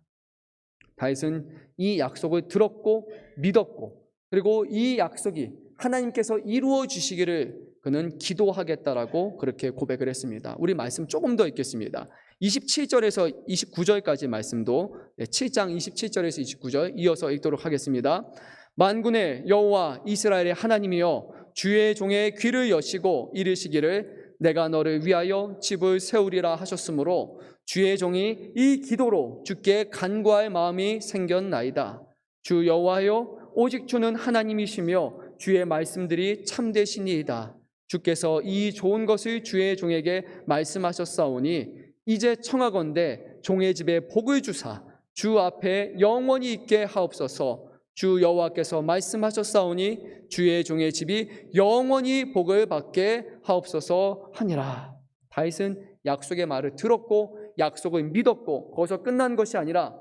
다윗은 이 약속을 들었고 믿었고 그리고 이 약속이 하나님께서 이루어 주시기를 그는 기도하겠다라고 그렇게 고백을 했습니다. 우리 말씀 조금 더 읽겠습니다. 27절에서 29절까지 말씀도 7장 27절에서 29절 이어서 읽도록 하겠습니다. 만군의 여호와 이스라엘의 하나님이여 주의 종의 귀를 여시고 이르시기를 내가 너를 위하여 집을 세우리라 하셨으므로 주의 종이 이 기도로 주께 간구할 마음이 생겼나이다. 주 여호와여 오직 주는 하나님이시며 주의 말씀들이 참되시니이다. 주께서 이 좋은 것을 주의 종에게 말씀하셨사오니 이제 청하건대 종의 집에 복을 주사 주 앞에 영원히 있게 하옵소서. 주 여호와께서 말씀하셨사오니 주의 종의 집이 영원히 복을 받게 하옵소서 하니라. 다윗은 약속의 말을 들었고 약속을 믿었고 거기서 끝난 것이 아니라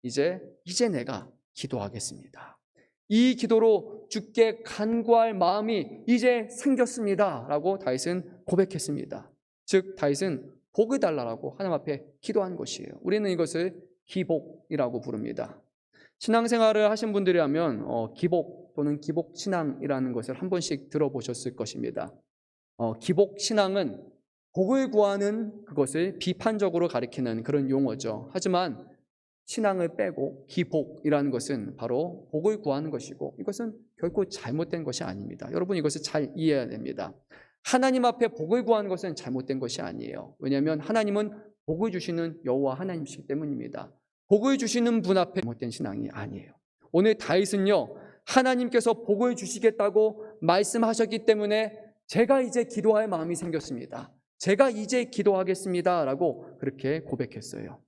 이제 내가 기도하겠습니다. 이 기도로 주께 간구할 마음이 이제 생겼습니다 라고 다윗은 고백했습니다. 즉 다윗은 복을 달라고 하나님 앞에 기도한 것이에요. 우리는 이것을 기복이라고 부릅니다. 신앙생활을 하신 분들이라면 기복 또는 기복신앙이라는 것을 한 번씩 들어보셨을 것입니다. 기복신앙은 복을 구하는 그것을 비판적으로 가리키는 그런 용어죠. 하지만 신앙을 빼고 기복이라는 것은 바로 복을 구하는 것이고 이것은 결코 잘못된 것이 아닙니다. 여러분 이것을 잘 이해해야 됩니다. 하나님 앞에 복을 구하는 것은 잘못된 것이 아니에요. 왜냐하면 하나님은 복을 주시는 여호와 하나님이시기 때문입니다. 복을 주시는 분 앞에 잘못된 신앙이 아니에요. 오늘 다윗은요 하나님께서 복을 주시겠다고 말씀하셨기 때문에 제가 이제 기도할 마음이 생겼습니다. 제가 이제 기도하겠습니다 라고 그렇게 고백했어요.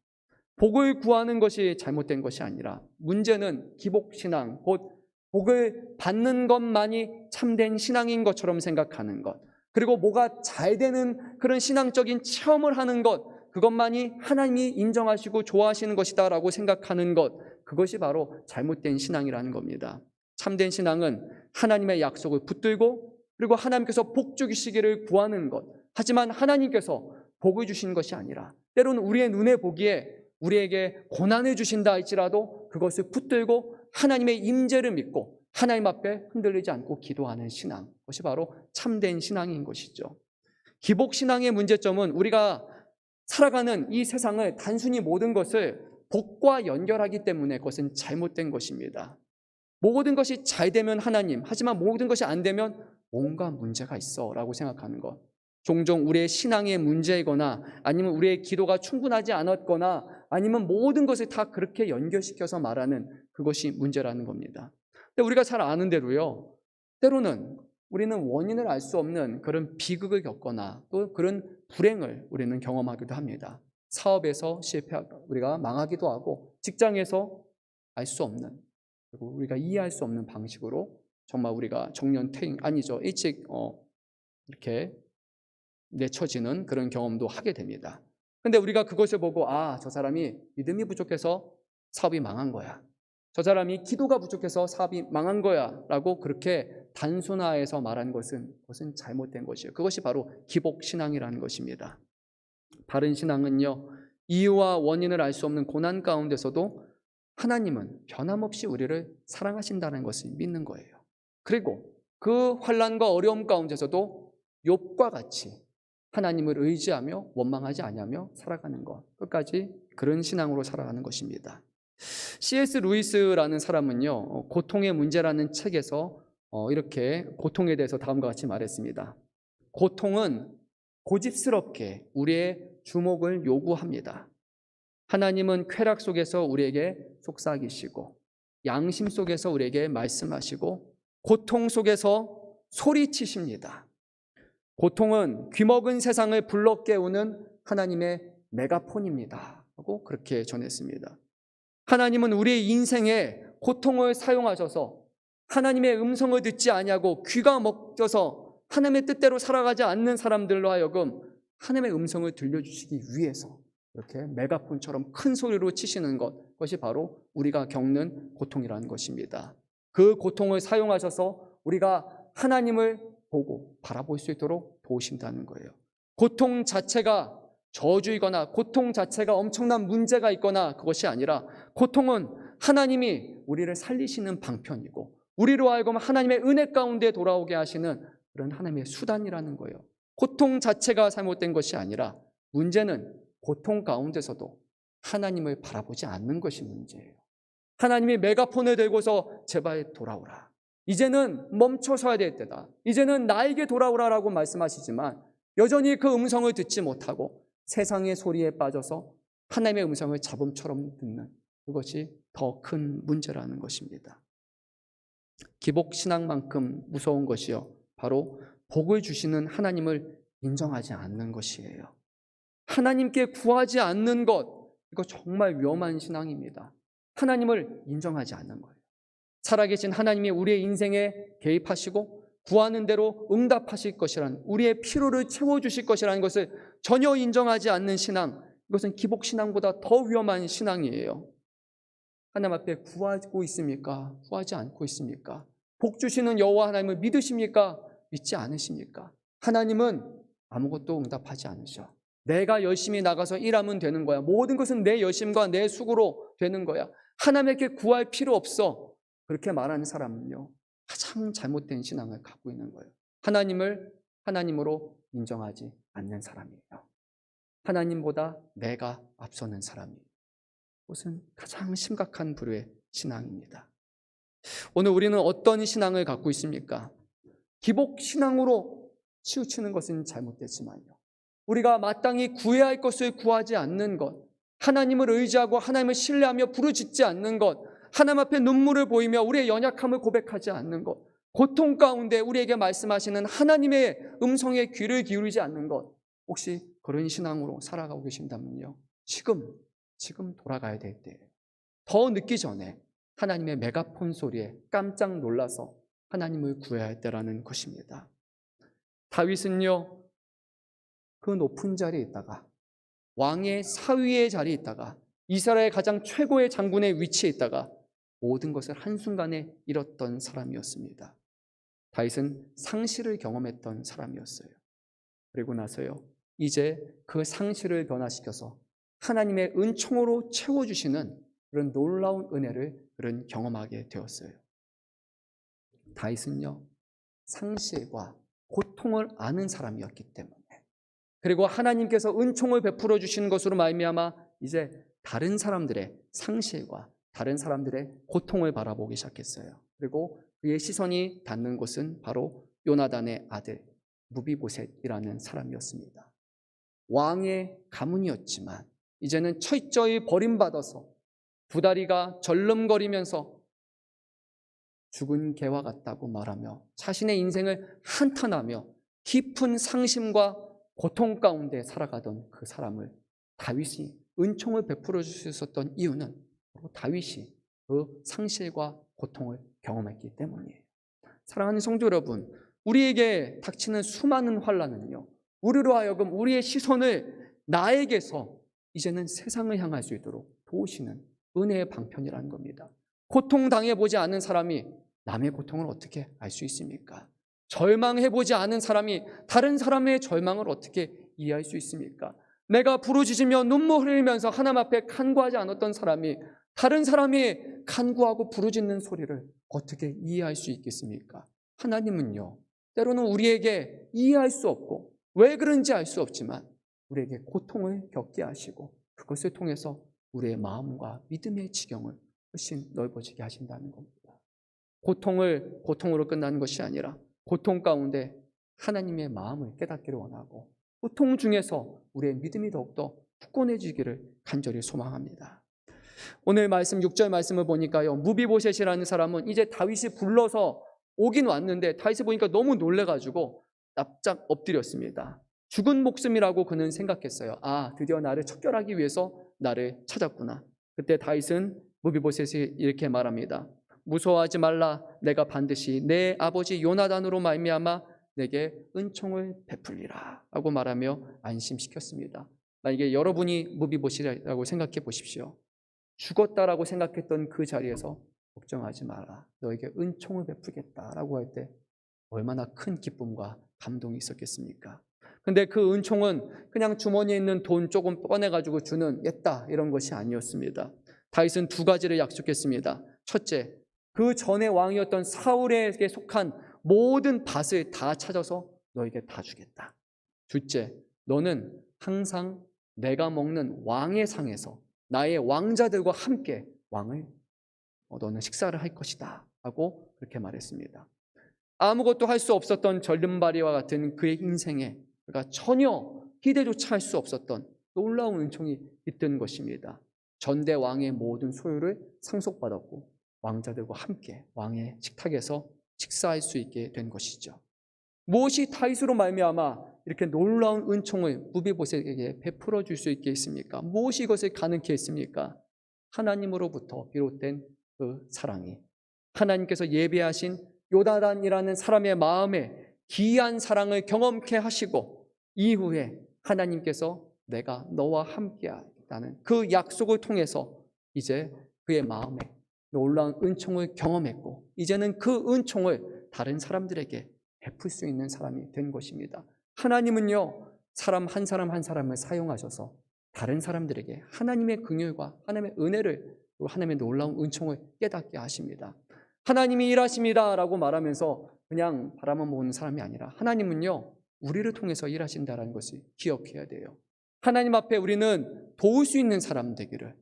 복을 구하는 것이 잘못된 것이 아니라 문제는 기복신앙, 곧 복을 받는 것만이 참된 신앙인 것처럼 생각하는 것, 그리고 뭐가 잘 되는 그런 신앙적인 체험을 하는 것, 그것만이 하나님이 인정하시고 좋아하시는 것이다 라고 생각하는 것, 그것이 바로 잘못된 신앙이라는 겁니다. 참된 신앙은 하나님의 약속을 붙들고 그리고 하나님께서 복 주시기를 구하는 것, 하지만 하나님께서 복을 주시는 것이 아니라 때로는 우리의 눈에 보기에 우리에게 고난을 주신다 할지라도 그것을 붙들고 하나님의 임재를 믿고 하나님 앞에 흔들리지 않고 기도하는 신앙, 그것이 바로 참된 신앙인 것이죠. 기복신앙의 문제점은 우리가 살아가는 이 세상을 단순히 모든 것을 복과 연결하기 때문에 그것은 잘못된 것입니다. 모든 것이 잘 되면 하나님, 하지만 모든 것이 안 되면 뭔가 문제가 있어 라고 생각하는 것. 종종 우리의 신앙의 문제이거나 아니면 우리의 기도가 충분하지 않았거나 아니면 모든 것을 다 그렇게 연결시켜서 말하는 그것이 문제라는 겁니다. 근데 우리가 잘 아는 대로요, 때로는 우리는 원인을 알 수 없는 그런 비극을 겪거나 또 그런 불행을 우리는 경험하기도 합니다. 사업에서 실패하고 우리가 망하기도 하고 직장에서 알 수 없는 그리고 우리가 이해할 수 없는 방식으로 정말 우리가 정년퇴임 아니죠, 일찍 이렇게 내쳐지는 그런 경험도 하게 됩니다. 근데 우리가 그것을 보고 저 사람이 믿음이 부족해서 사업이 망한 거야, 저 사람이 기도가 부족해서 사업이 망한 거야 라고 그렇게 단순화해서 말한 그것은 잘못된 것이에요. 그것이 바로 기복신앙이라는 것입니다. 바른 신앙은요, 이유와 원인을 알 수 없는 고난 가운데서도 하나님은 변함없이 우리를 사랑하신다는 것을 믿는 거예요. 그리고 그 환난과 어려움 가운데서도 욥과 같이 하나님을 의지하며 원망하지 않으며 살아가는 것, 끝까지 그런 신앙으로 살아가는 것입니다. C.S. 루이스라는 사람은요, 고통의 문제라는 책에서 이렇게 고통에 대해서 다음과 같이 말했습니다. 고통은 고집스럽게 우리의 주목을 요구합니다. 하나님은 쾌락 속에서 우리에게 속삭이시고 양심 속에서 우리에게 말씀하시고 고통 속에서 소리치십니다. 고통은 귀먹은 세상을 불러 깨우는 하나님의 메가폰입니다 하고 그렇게 전했습니다. 하나님은 우리의 인생에 고통을 사용하셔서 하나님의 음성을 듣지 아니하고 귀가 먹혀서 하나님의 뜻대로 살아가지 않는 사람들로 하여금 하나님의 음성을 들려주시기 위해서 이렇게 메가폰처럼 큰 소리로 치시는 것, 그것이 바로 우리가 겪는 고통이라는 것입니다. 그 고통을 사용하셔서 우리가 하나님을 보고 바라볼 수 있도록 도우신다는 거예요. 고통 자체가 저주이거나 고통 자체가 엄청난 문제가 있거나 그것이 아니라 고통은 하나님이 우리를 살리시는 방편이고 우리로 하여금 하나님의 은혜 가운데 돌아오게 하시는 그런 하나님의 수단이라는 거예요. 고통 자체가 잘못된 것이 아니라 문제는 고통 가운데서도 하나님을 바라보지 않는 것이 문제예요. 하나님이 메가폰을 들고서 제발 돌아오라. 이제는 멈춰서야 될 때다. 이제는 나에게 돌아오라라고 말씀하시지만 여전히 그 음성을 듣지 못하고 세상의 소리에 빠져서 하나님의 음성을 잡음처럼 듣는 그것이 더 큰 문제라는 것입니다. 기복신앙만큼 무서운 것이요, 바로 복을 주시는 하나님을 인정하지 않는 것이에요. 하나님께 구하지 않는 것, 이거 정말 위험한 신앙입니다. 하나님을 인정하지 않는 거예요. 살아계신 하나님이 우리의 인생에 개입하시고 구하는 대로 응답하실 것이라는, 우리의 필요를 채워주실 것이라는 것을 전혀 인정하지 않는 신앙, 이것은 기복신앙보다 더 위험한 신앙이에요. 하나님 앞에 구하고 있습니까? 구하지 않고 있습니까? 복 주시는 여호와 하나님을 믿으십니까? 믿지 않으십니까? 하나님은 아무것도 응답하지 않으셔. 내가 열심히 나가서 일하면 되는 거야. 모든 것은 내 열심과 내 수고로 되는 거야. 하나님께 구할 필요 없어. 그렇게 말하는 사람은요, 가장 잘못된 신앙을 갖고 있는 거예요. 하나님을 하나님으로 인정하지 않는 사람이에요. 하나님보다 내가 앞서는 사람이에요. 그것은 가장 심각한 부류의 신앙입니다. 오늘 우리는 어떤 신앙을 갖고 있습니까? 기복신앙으로 치우치는 것은 잘못됐지만요, 우리가 마땅히 구해야 할 것을 구하지 않는 것, 하나님을 의지하고 하나님을 신뢰하며 부르짖지 않는 것, 하나님 앞에 눈물을 보이며 우리의 연약함을 고백하지 않는 것, 고통 가운데 우리에게 말씀하시는 하나님의 음성에 귀를 기울이지 않는 것, 혹시 그런 신앙으로 살아가고 계신다면요, 지금 돌아가야 될 때예요. 더 늦기 전에 하나님의 메가폰 소리에 깜짝 놀라서 하나님을 구해야 할 때라는 것입니다. 다윗은요, 그 높은 자리에 있다가, 왕의 사위의 자리에 있다가, 이스라엘 가장 최고의 장군의 위치에 있다가 모든 것을 한순간에 잃었던 사람이었습니다. 다윗은 상실을 경험했던 사람이었어요. 그리고 나서요, 이제 그 상실을 변화시켜서 하나님의 은총으로 채워주시는 그런 놀라운 은혜를 그런 경험하게 되었어요. 다윗은요, 상실과 고통을 아는 사람이었기 때문에, 그리고 하나님께서 은총을 베풀어 주시는 것으로 말미암아 이제 다른 사람들의 상실과 다른 사람들의 고통을 바라보기 시작했어요. 그리고 그의 시선이 닿는 곳은 바로 요나단의 아들 무비보셋이라는 사람이었습니다. 왕의 가문이었지만 이제는 철저히 버림받아서 두 다리가 절름거리면서 죽은 개와 같다고 말하며 자신의 인생을 한탄하며 깊은 상심과 고통 가운데 살아가던 그 사람을 다윗이 은총을 베풀어 줄 수 있었던 이유는 다윗이 그 상실과 고통을 경험했기 때문이에요. 사랑하는 성도 여러분, 우리에게 닥치는 수많은 환난은요, 우리로 하여금 우리의 시선을 나에게서 이제는 세상을 향할 수 있도록 도우시는 은혜의 방편이라는 겁니다. 고통당해보지 않은 사람이 남의 고통을 어떻게 알 수 있습니까? 절망해보지 않은 사람이 다른 사람의 절망을 어떻게 이해할 수 있습니까? 내가 부르짖으며 눈물 흘리면서 하나님 앞에 간구하지 않았던 사람이 다른 사람이 간구하고 부르짖는 소리를 어떻게 이해할 수 있겠습니까? 하나님은요, 때로는 우리에게 이해할 수 없고 왜 그런지 알 수 없지만 우리에게 고통을 겪게 하시고 그것을 통해서 우리의 마음과 믿음의 지경을 훨씬 넓어지게 하신다는 겁니다. 고통을 고통으로 끝나는 것이 아니라 고통 가운데 하나님의 마음을 깨닫기를 원하고 고통 중에서 우리의 믿음이 더욱더 굳건해지기를 간절히 소망합니다. 오늘 말씀 6절 말씀을 보니까요, 무비보셋이라는 사람은 이제 다윗이 불러서 오긴 왔는데 다윗이 보니까 너무 놀래가지고 납작 엎드렸습니다. 죽은 목숨이라고 그는 생각했어요. 아, 드디어 나를 척결하기 위해서 나를 찾았구나. 그때 다윗은 무비보셋이 이렇게 말합니다. 무서워하지 말라. 내가 반드시 내 아버지 요나단으로 말미암아 내게 은총을 베풀리라 라고 말하며 안심시켰습니다. 만약에 여러분이 무비보셋이라고 생각해 보십시오. 죽었다라고 생각했던 그 자리에서 걱정하지 마라, 너에게 은총을 베풀겠다라고 할 때 얼마나 큰 기쁨과 감동이 있었겠습니까? 근데 그 은총은 그냥 주머니에 있는 돈 조금 꺼내가지고 주는 옛다 이런 것이 아니었습니다. 다윗은 두 가지를 약속했습니다. 첫째, 그 전에 왕이었던 사울에게 속한 모든 밭을 다 찾아서 너에게 다 주겠다. 둘째, 너는 항상 내가 먹는 왕의 상에서 나의 왕자들과 함께 너는 식사를 할 것이다 하고 그렇게 말했습니다. 아무것도 할 수 없었던 절름발이와 같은 그의 인생에 그가 전혀 기대조차 할 수 없었던 놀라운 은총이 있던 것입니다. 전대 왕의 모든 소유를 상속받았고 왕자들과 함께 왕의 식탁에서 식사할 수 있게 된 것이죠. 무엇이 다윗으로 말미암아 이렇게 놀라운 은총을 무비보셋에게 베풀어 줄 수 있게 했습니까? 무엇이 이것을 가능케 했습니까? 하나님으로부터 비롯된 그 사랑이, 하나님께서 예비하신 요나단이라는 사람의 마음에 기이한 사랑을 경험케 하시고 이후에 하나님께서 내가 너와 함께하겠다는 그 약속을 통해서 이제 그의 마음에 놀라운 은총을 경험했고 이제는 그 은총을 다른 사람들에게 베풀 수 있는 사람이 된 것입니다. 하나님은요, 사람 한 사람을 사용하셔서 다른 사람들에게 하나님의 긍휼과 하나님의 은혜를, 하나님의 놀라운 은총을 깨닫게 하십니다. 하나님이 일하십니다라고 말하면서 그냥 바라만 보는 사람이 아니라 하나님은요, 우리를 통해서 일하신다는 것을 기억해야 돼요. 하나님 앞에 우리는 도울 수 있는 사람 되기를,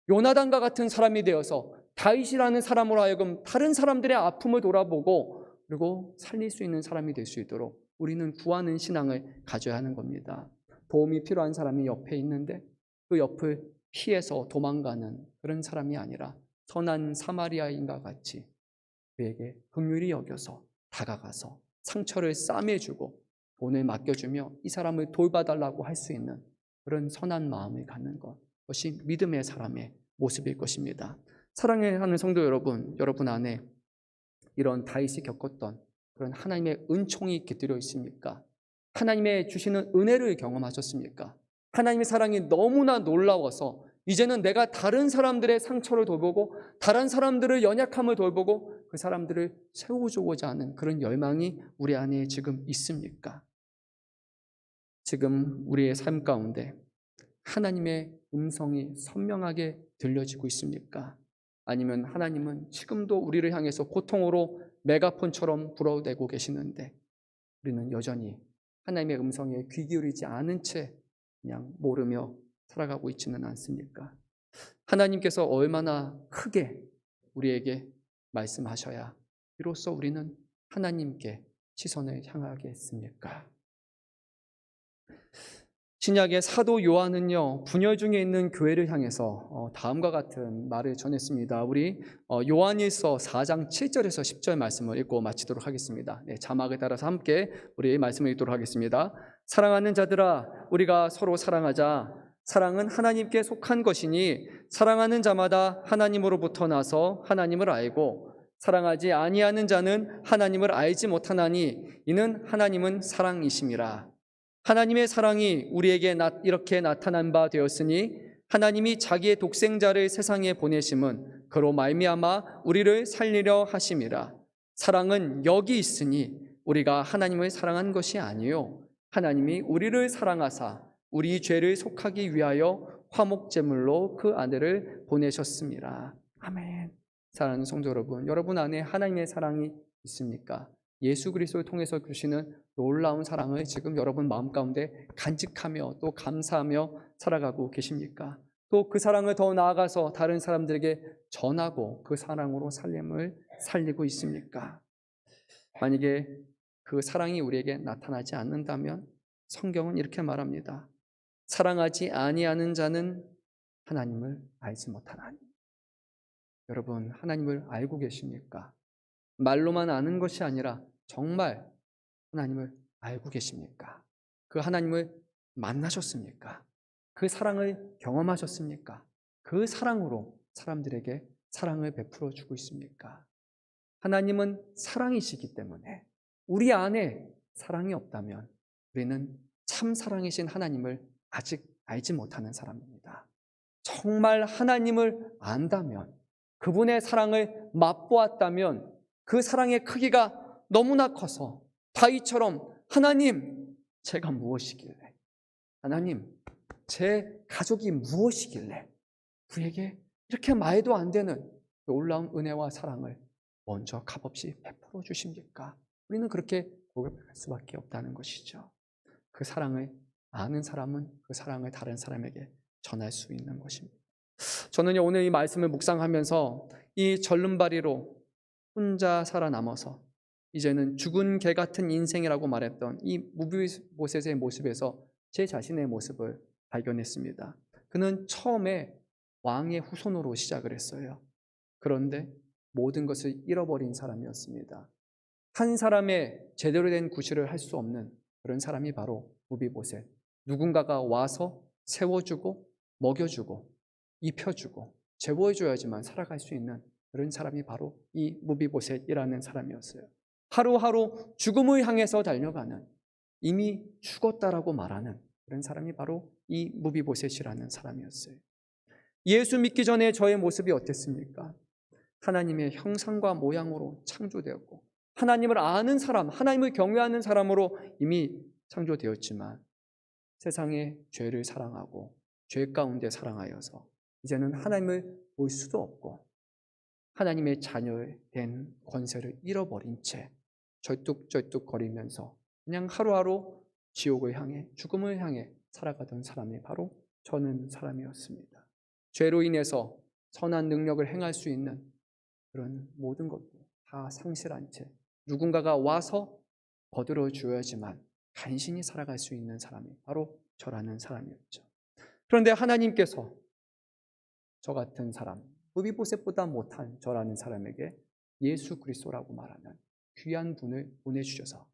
요나단과 같은 사람이 되어서 다윗이라는 사람으로 하여금 다른 사람들의 아픔을 돌아보고 그리고 살릴 수 있는 사람이 될 수 있도록 우리는 구하는 신앙을 가져야 하는 겁니다. 도움이 필요한 사람이 옆에 있는데 그 옆을 피해서 도망가는 그런 사람이 아니라 선한 사마리아인과 같이 그에게 긍휼히 여겨서 다가가서 상처를 싸매주고 돈을 맡겨주며 이 사람을 돌봐달라고 할 수 있는 그런 선한 마음을 갖는 것, 그것이 믿음의 사람의 모습일 것입니다. 사랑하는 성도 여러분, 여러분 안에 이런 다윗이 겪었던 그런 하나님의 은총이 깃들여 있습니까? 하나님의 주시는 은혜를 경험하셨습니까? 하나님의 사랑이 너무나 놀라워서 이제는 내가 다른 사람들의 상처를 돌보고 다른 사람들의 연약함을 돌보고 그 사람들을 세워주고자 하는 그런 열망이 우리 안에 지금 있습니까? 지금 우리의 삶 가운데 하나님의 음성이 선명하게 들려지고 있습니까? 아니면 하나님은 지금도 우리를 향해서 고통으로 메가폰처럼 불어대고 계시는데 우리는 여전히 하나님의 음성에 귀 기울이지 않은 채 그냥 모르며 살아가고 있지는 않습니까? 하나님께서 얼마나 크게 우리에게 말씀하셔야 비로소 우리는 하나님께 시선을 향하겠습니까? 신약의 사도 요한은요, 분열 중에 있는 교회를 향해서 다음과 같은 말을 전했습니다. 우리 요한일서 4장 7절에서 10절 말씀을 읽고 마치도록 하겠습니다. 네, 자막에 따라서 함께 우리 말씀을 읽도록 하겠습니다. 사랑하는 자들아, 우리가 서로 사랑하자. 사랑은 하나님께 속한 것이니 사랑하는 자마다 하나님으로부터 나서 하나님을 알고 사랑하지 아니하는 자는 하나님을 알지 못하나니 이는 하나님은 사랑이심이라. 하나님의 사랑이 우리에게 이렇게 나타난 바 되었으니 하나님이 자기의 독생자를 세상에 보내심은 그로 말미암아 우리를 살리려 하심이라. 사랑은 여기 있으니 우리가 하나님을 사랑한 것이 아니요 하나님이 우리를 사랑하사 우리 죄를 속하기 위하여 화목제물로 그 아들을 보내셨습니다. 아멘. 사랑하는 성도 여러분, 여러분 안에 하나님의 사랑이 있습니까? 예수 그리스도를 통해서 주시는 놀라운 사랑을 지금 여러분 마음 가운데 간직하며 또 감사하며 살아가고 계십니까? 또 그 사랑을 더 나아가서 다른 사람들에게 전하고 그 사랑으로 삶을 살리고 있습니까? 만약에 그 사랑이 우리에게 나타나지 않는다면 성경은 이렇게 말합니다. 사랑하지 아니하는 자는 하나님을 알지 못하나니. 여러분, 하나님을 알고 계십니까? 말로만 아는 것이 아니라 정말 하나님을 알고 계십니까? 그 하나님을 만나셨습니까? 그 사랑을 경험하셨습니까? 그 사랑으로 사람들에게 사랑을 베풀어 주고 있습니까? 하나님은 사랑이시기 때문에 우리 안에 사랑이 없다면 우리는 참 사랑이신 하나님을 아직 알지 못하는 사람입니다. 정말 하나님을 안다면, 그분의 사랑을 맛보았다면 그 사랑의 크기가 너무나 커서 다윗처럼 하나님, 제가 무엇이길래, 하나님, 제 가족이 무엇이길래 그에게 이렇게 말도 안 되는 놀라운 은혜와 사랑을 먼저 값없이 베풀어 주십니까? 우리는 그렇게 고백할 수밖에 없다는 것이죠. 그 사랑을 아는 사람은 그 사랑을 다른 사람에게 전할 수 있는 것입니다. 저는요, 오늘 이 말씀을 묵상하면서 이 절름발이로 혼자 살아남아서 이제는 죽은 개 같은 인생이라고 말했던 이 무비보셋의 모습에서 제 자신의 모습을 발견했습니다. 그는 처음에 왕의 후손으로 시작을 했어요. 그런데 모든 것을 잃어버린 사람이었습니다. 한 사람의 제대로 된 구실을 할 수 없는 그런 사람이 바로 무비보셋. 누군가가 와서 세워주고 먹여주고 입혀주고 제보해줘야지만 살아갈 수 있는 그런 사람이 바로 이 무비보셋이라는 사람이었어요. 하루하루 죽음을 향해서 달려가는, 이미 죽었다라고 말하는 그런 사람이 바로 이 무비보셋이라는 사람이었어요. 예수 믿기 전에 저의 모습이 어땠습니까? 하나님의 형상과 모양으로 창조되었고 하나님을 아는 사람, 하나님을 경외하는 사람으로 이미 창조되었지만 세상의 죄를 사랑하고 죄 가운데 사랑하여서 이제는 하나님을 볼 수도 없고 하나님의 자녀된 권세를 잃어버린 채 절뚝절뚝거리면서 그냥 하루하루 지옥을 향해, 죽음을 향해 살아가던 사람이 바로 저는 사람이었습니다. 죄로 인해서 선한 능력을 행할 수 있는 그런 모든 것도 다 상실한 채 누군가가 와서 거들어 주어야지만 간신히 살아갈 수 있는 사람이 바로 저라는 사람이었죠. 그런데 하나님께서 저 같은 사람, 무비보셋보다 못한 저라는 사람에게 예수 그리스도라고 말하는 귀한 분을 보내주셔서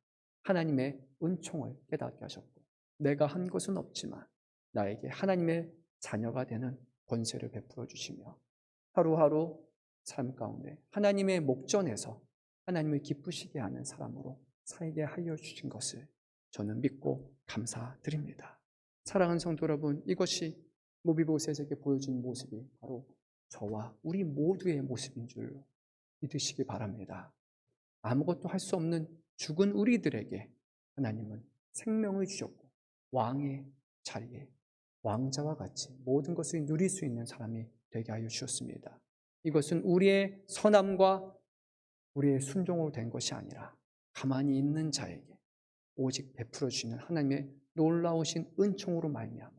하나님의 은총을 깨닫게 하셨고 내가 한 것은 없지만 나에게 하나님의 자녀가 되는 권세를 베풀어 주시며 하루하루 삶 가운데 하나님의 목전에서 하나님을 기쁘시게 하는 사람으로 살게 하여 주신 것을 저는 믿고 감사드립니다. 사랑하는 성도 여러분, 이것이 무비보셋에게 보여준 모습이 바로 저와 우리 모두의 모습인 줄로 믿으시기 바랍니다. 아무것도 할 수 없는 죽은 우리들에게 하나님은 생명을 주셨고 왕의 자리에 왕자와 같이 모든 것을 누릴 수 있는 사람이 되게 하여 주셨습니다. 이것은 우리의 선함과 우리의 순종으로 된 것이 아니라 가만히 있는 자에게 오직 베풀어 주시는 하나님의 놀라우신 은총으로 말미암아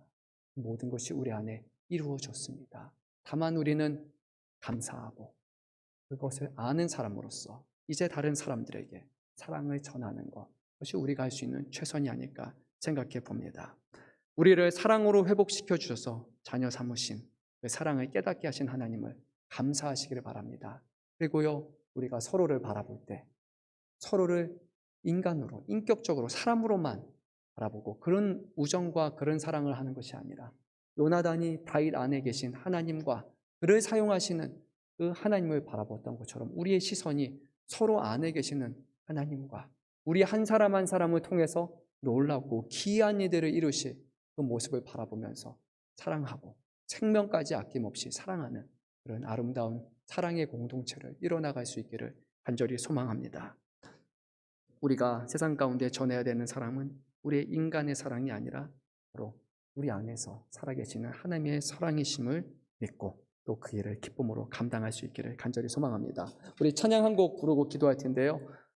모든 것이 우리 안에 이루어졌습니다. 다만 우리는 감사하고 그것을 아는 사람으로서 이제 다른 사람들에게 사랑을 전하는 것, 그것이 우리가 할 수 있는 최선이 아닐까 생각해 봅니다. 우리를 사랑으로 회복시켜 주셔서 자녀 삼으신 그 사랑을 깨닫게 하신 하나님을 감사하시기를 바랍니다. 그리고요, 우리가 서로를 바라볼 때 서로를 인간으로, 인격적으로 사람으로만 바라보고 그런 우정과 그런 사랑을 하는 것이 아니라 요나단이 다윗 안에 계신 하나님과 그를 사용하시는 그 하나님을 바라봤던 것처럼 우리의 시선이 서로 안에 계시는 하나님과 우리 한 사람 한 사람을 통해서 놀랍고 기이한 일들을 이루실 그 모습을 바라보면서 사랑하고 생명까지 아낌없이 사랑하는 그런 아름다운 사랑의 공동체를 이뤄나갈 수 있기를 간절히 소망합니다. 우리가 세상 가운데 전해야 되는 사랑은 우리의 인간의 사랑이 아니라 바로 우리 안에서 살아계시는 하나님의 사랑이심을 믿고 또 그 일을 기쁨으로 감당할 수 있기를 간절히 소망합니다. 우리 찬양 한 곡 부르고 기도할 텐데요.